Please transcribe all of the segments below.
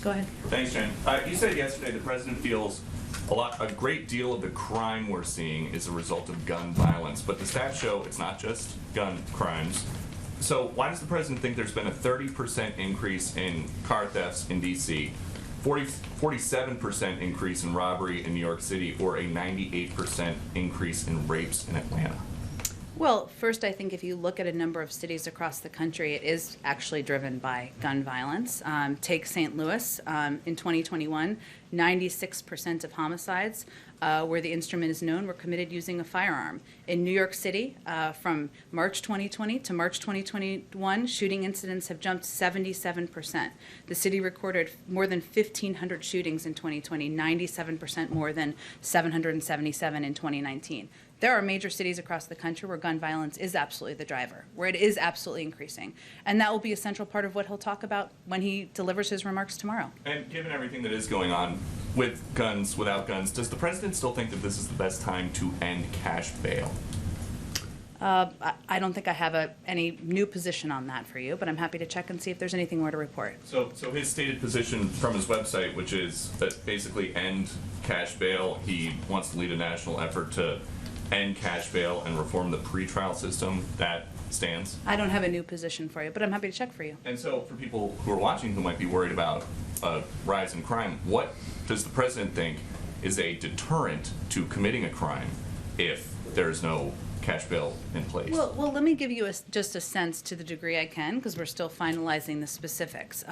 Go ahead. Thanks, Jen. You said yesterday the president feels a great deal of the crime we're seeing is a result of gun violence, but the stats show it's not just gun crimes. So why does the president think there's been a 30% increase in car thefts in D.C., 47% increase in robbery in New York City, or a 98% increase in rapes in Atlanta? Well, first, I think if you look at a number of cities across the country, it is actually driven by gun violence. Take St. Louis. In 2021, 96% of homicides where the instrument is known were committed using a firearm. In New York City, from March 2020 to March 2021, shooting incidents have jumped 77%. The city recorded more than 1,500 shootings in 2020, 97% more than 777 in 2019. There are major cities across the country where gun violence is absolutely the driver, where it is absolutely increasing. And that will be a central part of what he'll talk about when he delivers his remarks tomorrow. And given everything that is going on with guns, without guns, does the president still think that this is the best time to end cash bail? I don't think I have any new position on that for you, but I'm happy to check and see if there's anything more to report. So his stated position from his website, which is that basically end cash bail, he wants to lead a national effort to end cash bail and reform the pretrial system, that stands? I don't have a new position for you, but I'm happy to check for you. And so for people who are watching who might be worried about a rise in crime, what does the president think is a deterrent to committing a crime if there's no cash bail in place? Well, let me give you just a sense to the degree I can, because we're still finalizing the specifics.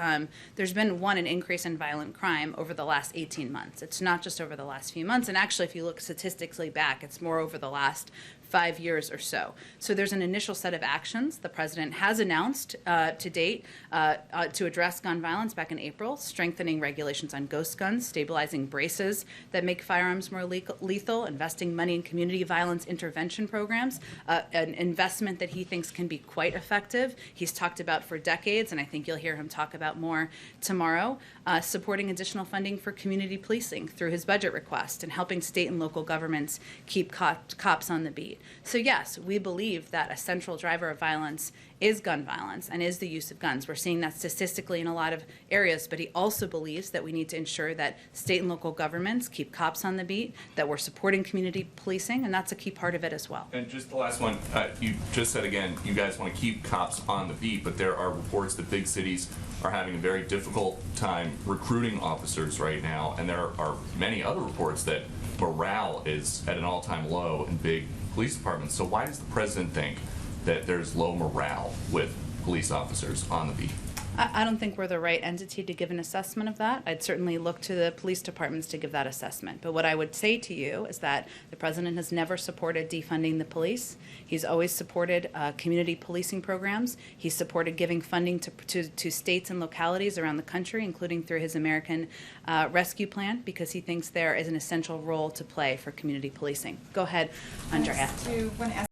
There's been, an increase in violent crime over the last 18 months. It's not just over the last few months, and actually if you look statistically back, it's more over the last 5 years or so. So there's an initial set of actions the president has announced to date to address gun violence back in April, strengthening regulations on ghost guns, stabilizing braces that make firearms more lethal, investing money in community violence intervention programs, an investment that he thinks can be quite effective. He's talked about for decades, and I think you'll hear him talk about more tomorrow, supporting additional funding for community policing through his budget request and helping state and local governments keep cops on the beat. So yes, we believe that a central driver of violence is gun violence and is the use of guns. We're seeing that statistically in a lot of areas, but he also believes that we need to ensure that state and local governments keep cops on the beat, that we're supporting community policing, and that's a key part of it as well. And just the last one, you just said again, you guys want to keep cops on the beat, but there are reports that big cities are having a very difficult time recruiting officers right now, and there are many other reports that morale is at an all-time low in big police departments. So why does the president think that there's low morale with police officers on the beat? I don't think we're the right entity to give an assessment of that. I'd certainly look to the police departments to give that assessment. But what I would say to you is that the president has never supported defunding the police. He's always supported community policing programs. He's supported giving funding to states and localities around the country, including through his American Rescue Plan, because he thinks there is an essential role to play for community policing. Go ahead, Andrea.